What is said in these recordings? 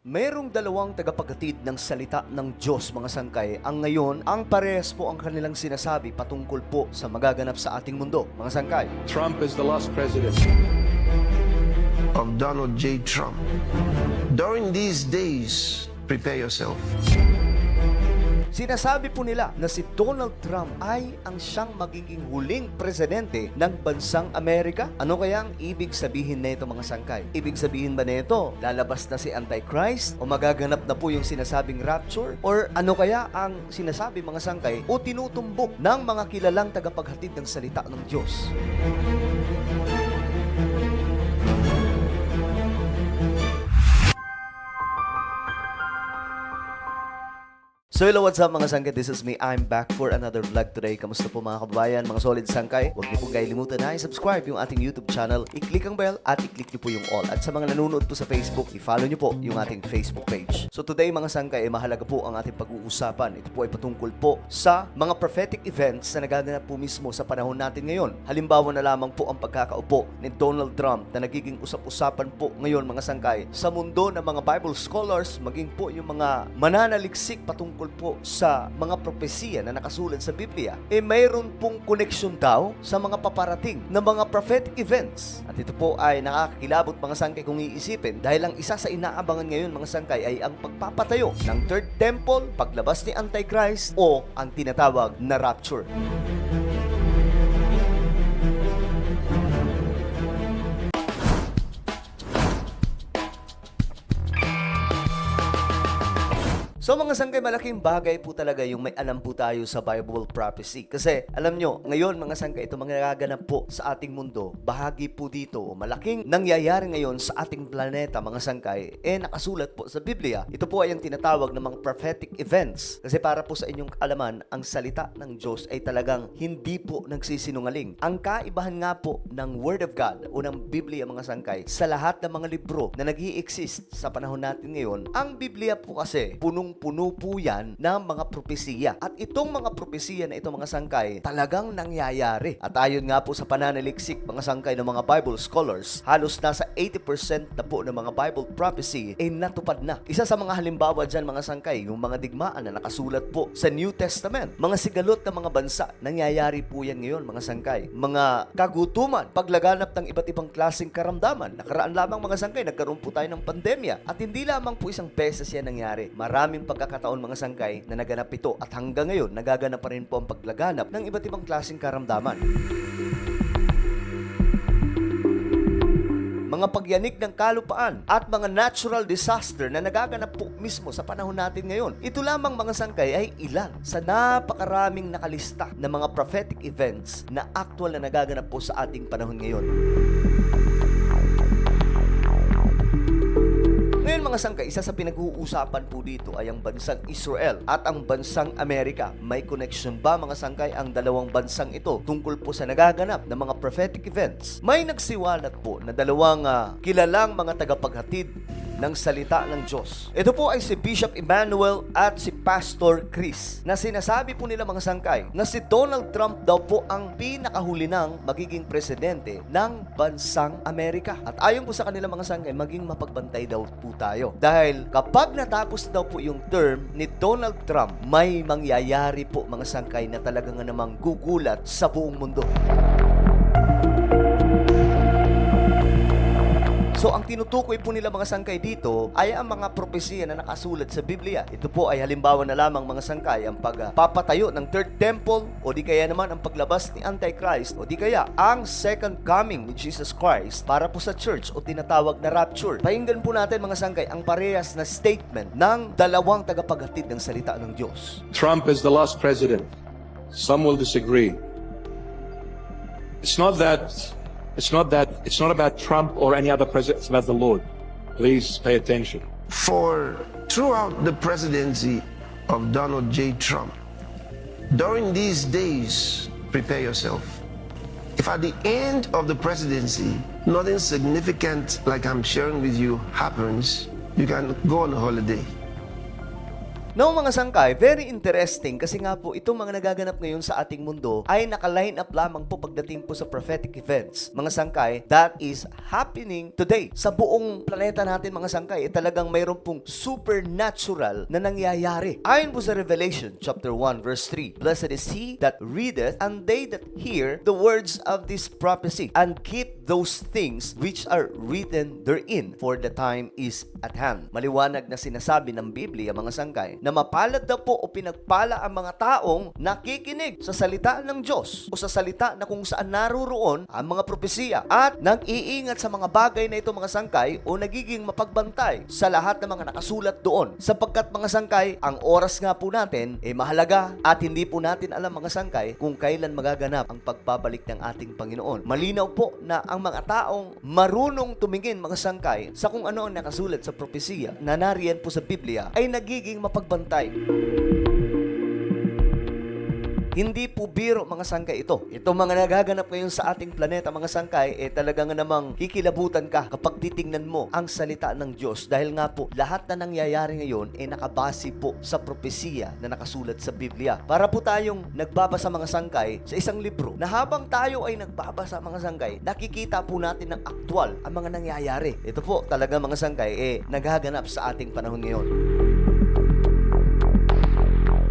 Mayroong dalawang tagapaghatid ng salita ng Diyos, mga sangkay. Ang ngayon, ang parehas po ang kanilang sinasabi patungkol po sa magaganap sa ating mundo, mga sangkay. Trump is the last president of Donald J. Trump. During these days, prepare yourself. Sinasabi po nila na si Donald Trump ay ang siyang magiging huling presidente ng bansang Amerika. Ano kaya ang ibig sabihin na ito, mga sangkay? Ibig sabihin ba na ito, lalabas na si Antichrist? O magaganap na po yung sinasabing rapture? Or ano kaya ang sinasabi, mga sangkay, o tinutumbok ng mga kilalang tagapaghatid ng salita ng Diyos? So hello, what's up mga sangkay? This is me. I'm back for another vlog today. Kamusta po mga kababayan, mga solid sangkay? Huwag niyo po kalimutan na i-subscribe yung ating YouTube channel, i-click ang bell at i-click niyo po yung all. At sa mga nanonood po sa Facebook, i-follow niyo po yung ating Facebook page. So today mga sangkay, mahalaga po ang ating pag-uusapan. Ito po ay patungkol po sa mga prophetic events na nagaganap po mismo sa panahon natin ngayon. Halimbawa na lamang po ang pagkakaupo ni Donald Trump na nagiging usap-usapan po ngayon, mga sangkay, sa mundo ng mga Bible scholars, maging po yung mga mananaliksik patungkol po sa mga propesiya na nakasulat sa Biblia, mayroon pong koneksyon daw sa mga paparating na mga prophetic events. At ito po ay nakakakilabot, mga sangkay, kung iisipin, dahil ang isa sa inaabangan ngayon, mga sangkay, ay ang pagpapatayo ng Third Temple, paglabas ni Antichrist, o ang tinatawag na rapture. So mga sangkay, malaking bagay po talaga yung may alam po tayo sa Bible prophecy. Kasi alam nyo, ngayon mga sangkay, ito mga nagaganap po sa ating mundo, bahagi po dito, o malaking nangyayari ngayon sa ating planeta, mga sangkay, nakasulat po sa Biblia. Ito po ay ang tinatawag ng mga prophetic events. Kasi para po sa inyong kaalaman, ang salita ng Diyos ay talagang hindi po nagsisinungaling. Ang kaibahan nga po ng Word of God o ng Biblia, mga sangkay, sa lahat ng mga libro na nag-i-exist sa panahon natin ngayon, ang Biblia po kasi punong-puno po yan ng mga propesiya. At itong mga propesiya na ito, mga sangkay, talagang nangyayari. At ayon nga po sa pananaliksik, mga sangkay, ng mga Bible scholars, halos nasa 80% na po ng mga Bible prophecy ay natupad na. Isa sa mga halimbawa dyan, mga sangkay, yung mga digmaan na nakasulat po sa New Testament. Mga sigalot na mga bansa, nangyayari po yan ngayon, mga sangkay. Mga kagutuman, paglaganap ng iba't ibang klaseng karamdaman. Nakaraan lamang, mga sangkay, nagkaroon po tayo ng pandemya. At hindi lamang po isang beses yan nangyari. Maraming pagkakataon, mga sangkay, na naganap ito, at hanggang ngayon nagaganap pa rin po ang paglaganap ng iba't ibang klaseng karamdaman. Mga pagyanig ng kalupaan at mga natural disaster na nagaganap po mismo sa panahon natin ngayon. Ito lamang, mga sangkay, ay ilan sa napakaraming nakalista na mga prophetic events na actual na nagaganap po sa ating panahon ngayon. Ngayon, mga sangkay, isa sa pinag-uusapan po dito ay ang bansang Israel at ang bansang Amerika. May connection ba, mga sangkay, ang dalawang bansang ito tungkol po sa nagaganap na mga prophetic events? May nagsiwalat po na dalawang kilalang mga tagapaghatid ng salita ng Diyos. Ito po ay si Bishop Emmanuel at si Pastor Chris, na sinasabi po nila, mga sangkay, na si Donald Trump daw po ang pinakahuli ng magiging presidente ng bansang Amerika. At ayon po sa kanila, mga sangkay, maging mapagbantay daw po tayo. Dahil kapag natapos daw po yung term ni Donald Trump, may mangyayari po, mga sangkay, na talagang namang gugulat sa buong mundo. So, ang tinutukoy po nila, mga sangkay, dito ay ang mga propesiya na nakasulat sa Biblia. Ito po ay halimbawa na lamang, mga sangkay, ang pagpapatayo ng Third Temple, o di kaya naman ang paglabas ni Antichrist, o di kaya ang second coming ni Jesus Christ para po sa church, o tinatawag na rapture. Pakinggan po natin, mga sangkay, ang parehas na statement ng dalawang tagapaghatid ng salita ng Diyos. Trump is the last president. Some will disagree. It's not about Trump or any other president. It's about the Lord. Please pay attention. For throughout the presidency of Donald J. Trump, during these days, prepare yourself. If at the end of the presidency, nothing significant like I'm sharing with you happens, you can go on a holiday. No, mga sangkay, very interesting kasi nga po itong mga nagaganap ngayon sa ating mundo ay naka-line up lamang po pagdating po sa prophetic events. Mga sangkay, that is happening today. Sa buong planeta natin, mga sangkay, talagang mayroon pong supernatural na nangyayari. Ayon po sa Revelation chapter 1 verse 3, "Blessed is he that readeth and they that hear the words of this prophecy and keep those things which are written therein, for the time is at hand." Maliwanag na sinasabi ng Biblia, mga sangkay, na mapalad daw po o pinagpala ang mga taong nakikinig sa salita ng Diyos o sa salita na kung saan naruroon ang mga propesiya at nag-iingat sa mga bagay na ito, mga sangkay, o nagiging mapagbantay sa lahat ng mga nakasulat doon. Sapagkat, mga sangkay, ang oras nga po natin ay mahalaga at hindi po natin alam, mga sangkay, kung kailan magaganap ang pagbabalik ng ating Panginoon. Malinaw po na ang mga taong marunong tumingin, mga sangkay, sa kung ano ang nakasulat sa propesiya na nariyan po sa Biblia ay nagiging mapagbantay. Hindi po biro, mga sangkay, ito. Itong mga nagaganap ngayon sa ating planeta, mga sangkay, talagang namang kikilabutan ka kapag titingnan mo ang salita ng Diyos. Dahil nga po, lahat na nangyayari ngayon nakabase po sa propesiya na nakasulat sa Biblia. Para po tayong nagbabasa, mga sangkay, sa isang libro na habang tayo ay nagbabasa, mga sangkay, nakikita po natin ng aktwal ang mga nangyayari. Ito po talaga, mga sangkay, nagaganap sa ating panahon ngayon.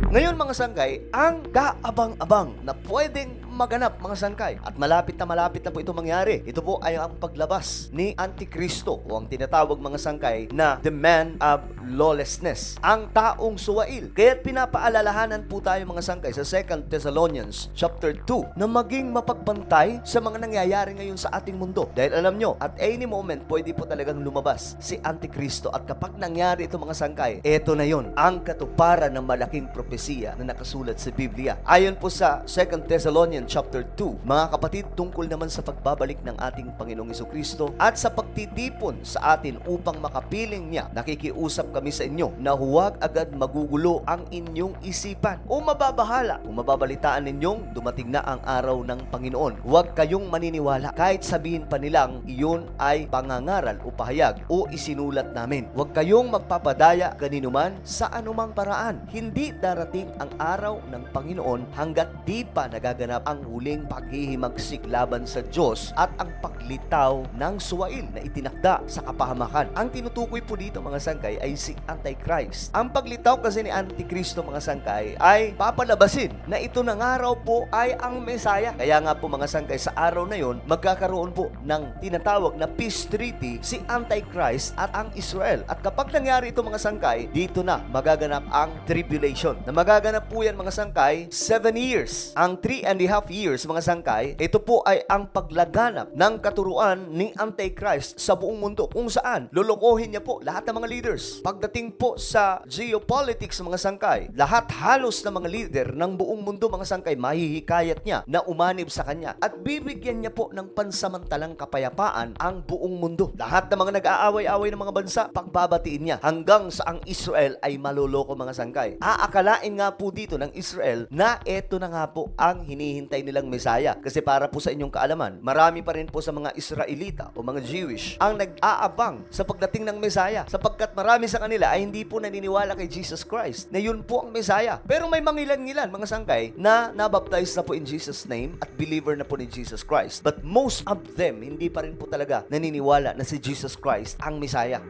Ngayon, mga sangkay, ang kaabang-abang na pwedeng maganap, mga sangkay, at malapit na po ito mangyari. Ito po ay ang paglabas ni Antikristo o ang tinatawag, mga sangkay, na the man of lawlessness, ang taong suwail. Kaya't pinapaalalahanan po tayo, mga sangkay, sa 2 Thessalonians chapter 2 na maging mapagbantay sa mga nangyayari ngayon sa ating mundo. Dahil alam nyo, at any moment, pwede po talagang lumabas si Antikristo. At kapag nangyari ito, mga sangkay, eto na yon, ang katuparan ng malaking propesiya na nakasulat sa Biblia. Ayon po sa 2 Thessalonians chapter 2, mga kapatid, tungkol naman sa pagbabalik ng ating Panginoong Jesucristo at sa pagtitipon sa atin upang makapiling niya, nakikiusap kami sa inyo na huwag agad magugulo ang inyong isipan o mababahala kung mababalitaan ninyong dumating na ang araw ng Panginoon. Huwag kayong maniniwala kahit sabihin pa nilang iyon ay pangangaral o pahayag o isinulat namin. Huwag kayong magpapadaya kaninuman sa anumang paraan. Hindi darating ang araw ng Panginoon hanggat di pa nagaganap ang huling paghihimagsik laban sa Diyos at ang paglitaw ng suwail na itinakda sa kapahamakan. Ang tinutukoy po dito, mga sangkay, ay si Antichrist. Ang paglitaw kasi ni Antikristo, mga sangkay, ay papalabasin na ito ng araw po ay ang Mesaya. Kaya nga po, mga sangkay, sa araw na yon, magkakaroon po ng tinatawag na peace treaty si Antichrist at ang Israel. At kapag nangyari ito, mga sangkay, dito na magaganap ang tribulation. Na magaganap po yan, mga sangkay, 7 years. Ang 3.5 years, mga sangkay, ito po ay ang paglaganap ng katuruan ni Antichrist sa buong mundo, kung saan lolokohin niya po lahat ng mga leaders. Pagdating po sa geopolitics, mga sangkay, lahat halos ng mga leader ng buong mundo, mga sangkay, mahihikayat niya na umanib sa kanya at bibigyan niya po ng pansamantalang kapayapaan ang buong mundo. Lahat ng mga nag-aaway-away ng mga bansa, pagbabatiin niya hanggang sa ang Israel ay maloloko, mga sangkay. Aakalain nga po dito ng Israel na eto na nga po ang hinihintay nilang Mesaya. Kasi para po sa inyong kaalaman, marami pa rin po sa mga Israelita o mga Jewish ang nag-aabang sa pagdating ng Mesaya, sapagkat marami sa kanila ay hindi po naniniwala kay Jesus Christ na yun po ang Mesaya. Pero may mangilan-ngilan, mga sangkay, na nabaptize na po in Jesus' name at believer na po ni Jesus Christ. But most of them, hindi pa rin po talaga naniniwala na si Jesus Christ ang Mesaya.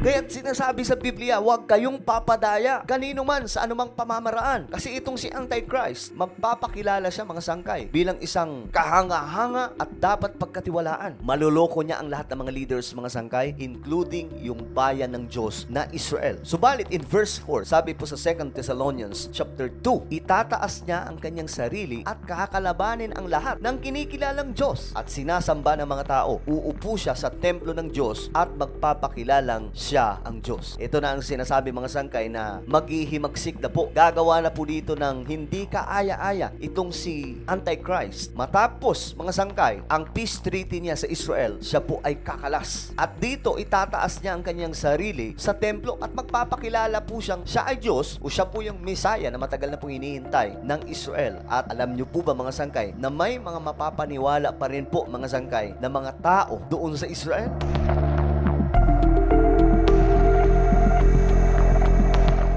Kaya't sinasabi sa Biblia, huwag kayong papadaya kanino man sa anumang pamamaraan. Kasi itong si Antichrist, magpapakilala siya, mga sangkay, bilang isang kahanga-hanga at dapat pagkatiwalaan. Maloloko niya ang lahat ng mga leaders, mga sangkay, including yung bayan ng Diyos na Israel. Subalit in verse 4, sabi po sa 2 Thessalonians chapter 2, itataas niya ang kanyang sarili at kakalabanin ang lahat ng kinikilalang Diyos at sinasamba ng mga tao. Uupo siya sa templo ng Diyos at magpapakilalang siya ang Diyos. Ito na ang sinasabi, mga sangkay, na maghihimagsik na po. Gagawa na po dito ng hindi kaaya-aya itong si Antichrist. Matapos, mga sangkay, ang peace treaty niya sa Israel, siya po ay kakalas. At dito, itataas niya ang kanyang sarili sa templo at magpapakilala po siyang siya ay Diyos o siya po yung Mesaya na matagal na pong hinihintay ng Israel. At alam niyo po ba, mga sangkay, na may mga mapapaniwala pa rin po, mga sangkay, na mga tao doon sa Israel?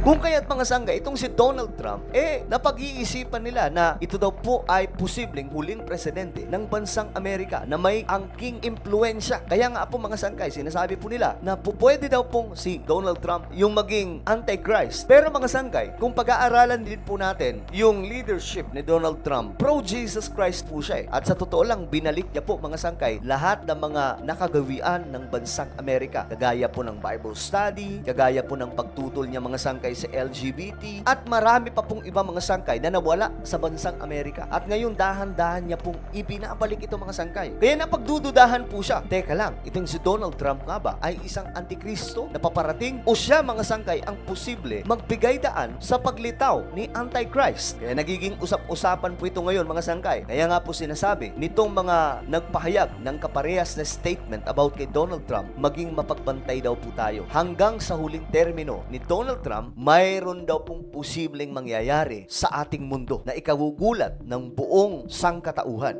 Kung kaya't mga sangkay, itong si Donald Trump, napag-iisipan nila na ito daw po ay posibleng huling presidente ng bansang Amerika na may angking impluensya. Kaya nga po mga sangkay, sinasabi po nila na pwede daw pong si Donald Trump yung maging antichrist. Pero mga sangkay, kung pag-aaralan din po natin yung leadership ni Donald Trump, pro-Jesus Christ po siya. At sa totoo lang, binalik niya po mga sangkay lahat ng mga nakagawian ng bansang Amerika. Kagaya po ng Bible study, kagaya po ng pagtutol niya mga sangkay sa LGBT, at marami pa pong iba mga sangkay na nawala sa bansang Amerika. At ngayon dahan-dahan niya pong ibinabalik ito mga sangkay. Kaya napagdududahan po siya. Teka lang, itong si Donald Trump nga ba ay isang antikristo na paparating o siya mga sangkay ang posible magbigay daan sa paglitaw ni Antichrist? Kaya nagiging usap-usapan po ito ngayon mga sangkay. Kaya nga po sinasabi nitong mga nagpahayag ng kaparehas na statement about kay Donald Trump, maging mapagbantay daw po tayo. Hanggang sa huling termino ni Donald Trump, mayroon daw pong posibleng mangyayari sa ating mundo na ikagugulat ng buong sangkatauhan.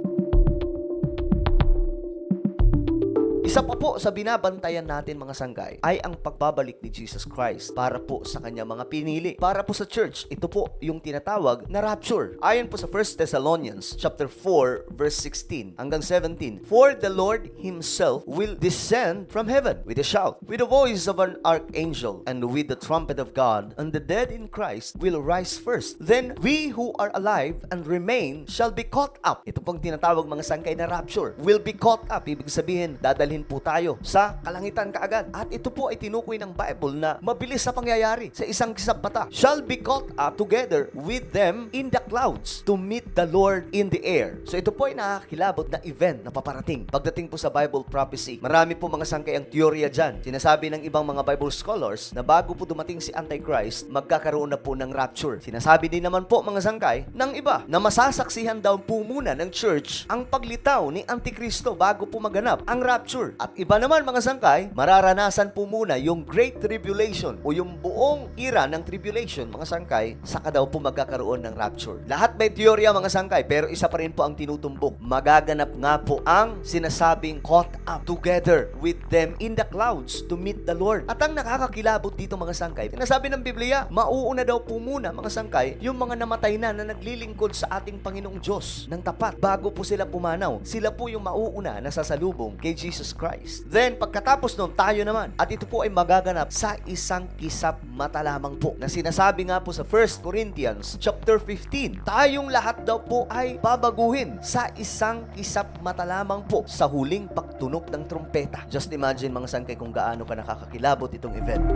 Isa pa po sa binabantayan natin mga sangkay ay ang pagbabalik ni Jesus Christ para po sa kanyang mga pinili. Para po sa church, ito po yung tinatawag na rapture. Ayon po sa 1 Thessalonians chapter 4 verse 16 hanggang 17. For the Lord himself will descend from heaven with a shout, with the voice of an archangel, and with the trumpet of God, and the dead in Christ will rise first. Then we who are alive and remain shall be caught up. Ito pong tinatawag mga sangkay na rapture. Will be caught up. Ibig sabihin, dadalhin po tayo sa kalangitan kaagad. At ito po ay tinukoy ng Bible na mabilis sa pangyayari sa isang kisap mata. Shall be caught up together with them in the clouds to meet the Lord in the air. So ito po ay nakakilabot na event na paparating pagdating po sa Bible prophecy. Marami po mga sangkay ang teorya dyan. Sinasabi ng ibang mga Bible scholars na bago po dumating si Antichrist, magkakaroon na po ng rapture. Sinasabi din naman po mga sangkay ng iba na masasaksihan daw po muna ng church ang paglitaw ni Antikristo bago po maganap ang rapture. At iba naman mga sangkay, mararanasan po muna yung Great Tribulation o yung buong era ng tribulation mga sangkay, saka daw po magkakaroon ng rapture. Lahat may teorya mga sangkay, pero isa pa rin po ang tinutumbok. Magaganap nga po ang sinasabing caught up together with them in the clouds to meet the Lord. At ang nakakakilabot dito mga sangkay, sinasabi ng Biblia, mauuna daw po muna mga sangkay yung mga namatay na naglilingkod sa ating Panginoong Diyos ng tapat bago po sila pumanaw. Sila po yung mauuna na sasalubong kay Jesus Christ. Then, pagkatapos nun, tayo naman. At ito po ay magaganap sa isang kisap mata lamang po na sinasabi nga po sa 1 Corinthians chapter 15. Tayong lahat daw po ay babaguhin sa isang kisap mata lamang po sa huling pagtunog ng trumpeta. Just imagine mga sangkay kung gaano ka nakakakilabot itong event.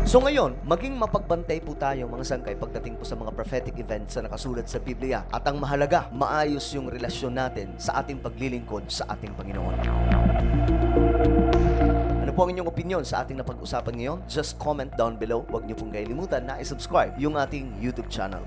So ngayon, maging mapagbantay po tayo mga sangkay pagdating po sa mga prophetic events na nakasulat sa Biblia. At ang mahalaga, maayos yung relasyon natin sa ating paglilingkod sa ating Panginoon. Ano po ang inyong opinion sa ating napag-usapan ngayon? Just comment down below. Huwag niyo pong kailimutan na i-subscribe yung ating YouTube channel.